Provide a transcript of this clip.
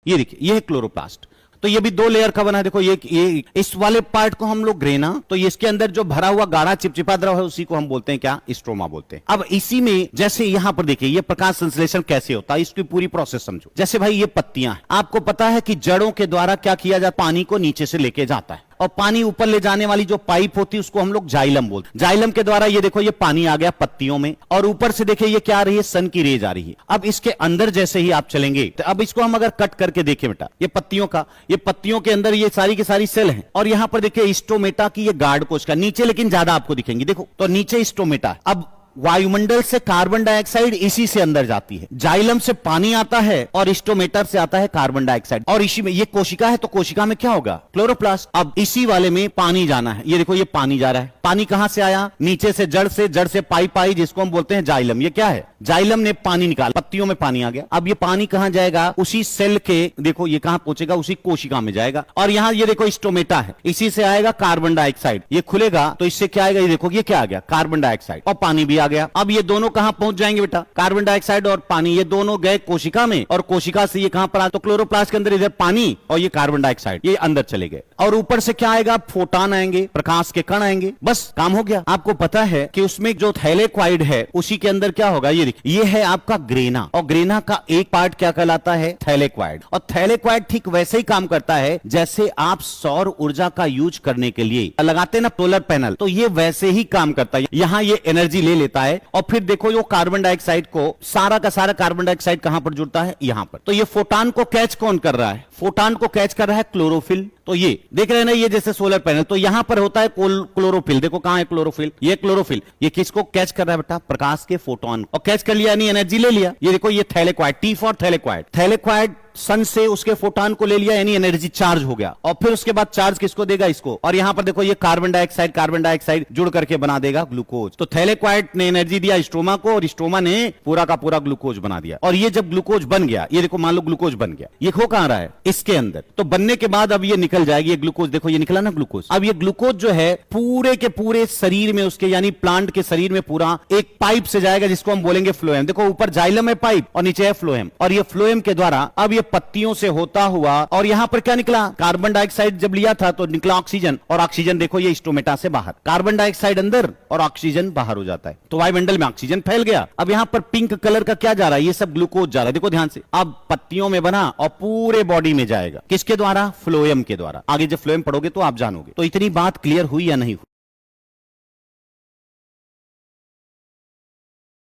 ये देखिए, ये है क्लोरोप्लास्ट। तो ये भी दो लेयर का बना है। देखो ये इस वाले पार्ट को हम लोग ग्रेना, तो इसके अंदर जो भरा हुआ गाढ़ा चिपचिपा द्रव है उसी को हम बोलते हैं क्या, स्ट्रोमा बोलते हैं। अब इसी में जैसे यहां पर देखिए ये प्रकाश संश्लेषण कैसे होता है, इसकी पूरी प्रोसेस समझो। जैसे भाई ये पत्तियां हैं, आपको पता है कि जड़ों के द्वारा क्या किया जाता है, पानी को नीचे से लेके जाता है, और पानी ऊपर ले जाने वाली जो पाइप होती है उसको हम लोग जाइलम बोलते हैं। जाइलम के द्वारा ये देखो ये पानी आ गया पत्तियों में, और ऊपर से देखिए ये क्या आ रही है, सन की रेज आ रही है। अब इसके अंदर जैसे ही आप चलेंगे, तो अब इसको हम अगर कट करके देखें बेटा, ये पत्तियों का, ये पत्तियों के अंदर ये सारी की सारी सेल हैं, और यहां पर देखिए स्टोमेटा की ये गार्ड कोश का नीचे, लेकिन ज्यादा आपको दिखेंगी। देखो तो नीचे स्टोमेटा। अब वायुमंडल से कार्बन डाइऑक्साइड इसी से अंदर जाती है, जाइलम से पानी आता है और स्टोमेटर से आता है कार्बन डाइऑक्साइड, और इसी में ये कोशिका है, तो कोशिका में क्या होगा, क्लोरोप्लास्ट। अब इसी वाले में पानी जाना है, ये देखो ये पानी जा रहा है। पानी कहां से आया, नीचे से, जड़ से पाइप आई जिसको हम बोलते हैं जाइलम। ये क्या है, जाइलम ने पानी निकाला, पत्तियों में पानी आ गया। अब ये पानी कहां जाएगा, उसी सेल के, देखो ये कहां पहुंचेगा, उसी कोशिका में जाएगा। और यहां ये देखो स्टोमेटा है, इसी से आएगा कार्बन डाइऑक्साइड, ये खुलेगा तो इससे क्या आएगा, ये देखो ये क्या आ गया, कार्बन डाइऑक्साइड, और पानी भी आ गया। अब ये दोनों कहां पहुंच जाएंगे बेटा, कार्बन डाइऑक्साइड और पानी, ये दोनों गए कोशिका में, और कोशिका से ये कहां पर आ, तो क्लोरोप्लास्ट के अंदर इधर पानी और ये कार्बन डाइऑक्साइड, ये अंदर चले गए। और ऊपर से क्या आएगा, फोटॉन आएंगे, प्रकाश के कण आएंगे, बस काम हो गया। आपको पता है कि उसमें जो थैलेक्वाइड है उसी के अंदर क्या होगा, ये देखिए ये है आपका ग्रेना, और ग्रेना का एक पार्ट क्या कहलाता है, थैलेक्वाइड। और थैलेक्वाइड ठीक वैसे ही काम करता है जैसे आप सौर ऊर्जा का यूज करने के लिए लगाते हैं ना सोलर पैनल, तो ये वैसे ही काम करता है। यहां ये एनर्जी ले लेता है, और फिर देखो ये कार्बन डाइऑक्साइड को, सारा का सारा कार्बन डाइऑक्साइड कहां पर जुड़ता है, यहां पर। तो ये फोटॉन को कैच कौन कर रहा है, फोटॉन को कैच कर रहा है क्लोरोफिल। तो ये देख रहे हैं ना, ये जैसे सोलर पैनल, तो यहां पर होता है क्लोरोफिल। देखो कहां है क्लोरोफिल, ये क्लोरोफिल, ये किसको कैच कर रहा है बेटा, प्रकाश के फोटॉन, और कैच कर लिया यानी एनर्जी ले लिया। ये देखो ये thylakoid, T for thylakoid, thylakoid sun से उसके फोटॉन को ले लिया यानी एनर्जी चार्ज हो गया, और फिर उसके बाद चार्ज किसको देगा, इसको। और यहां पर देखो ये कार्बन डाइऑक्साइड जुड़ करके बना देगा ग्लूकोज। तो थैलेक्वाइड ने एनर्जी दिया स्ट्रोमा को, और स्ट्रोमा ने पूरा का पूरा ग्लूकोज बना दिया। और ये जब ग्लूकोज बन गया, ये देखो मान लो ग्लूकोज बन गया, ये खो कहां रहा है, इसके अंदर। तो बनने के बाद अब ये निकल जाएगी, ये ग्लूकोज, देखो ये निकला ना ग्लूकोज। अब ये ग्लूकोज जो है पूरे के पूरे शरीर में उसके, यानी प्लांट के शरीर में पूरा एक पाइप से जाएगा जिसको हम बोलेंगे फ्लोएम। देखो ऊपर जाइलम है पाइप और नीचे है फ्लोएम, और ये फ्लोएम के द्वारा अब ये पत्तियों से होता हुआ, और यहां पर क्या निकला, कार्बन डाइऑक्साइड जब लिया था तो निकला ऑक्सीजन, और ऑक्सीजन देखो ये स्टोमेटा से बाहर, कार्बन डाइऑक्साइड अंदर और ऑक्सीजन बाहर हो जाता है। तो वायुमंडल में ऑक्सीजन फैल गया। अब यहां पर पिंक कलर का क्या जा रहा है, ये सब ग्लूकोज जा रहा है, देखो ध्यान से। अब पत्तियों में बना और पूरे बॉडी में जाएगा, किसके द्वारा, फ्लोएम के द्वारा। आगे जब फ्लोएम पढ़ोगे तो आप जानोगे। तो इतनी बात क्लियर हुई या नहीं हुई।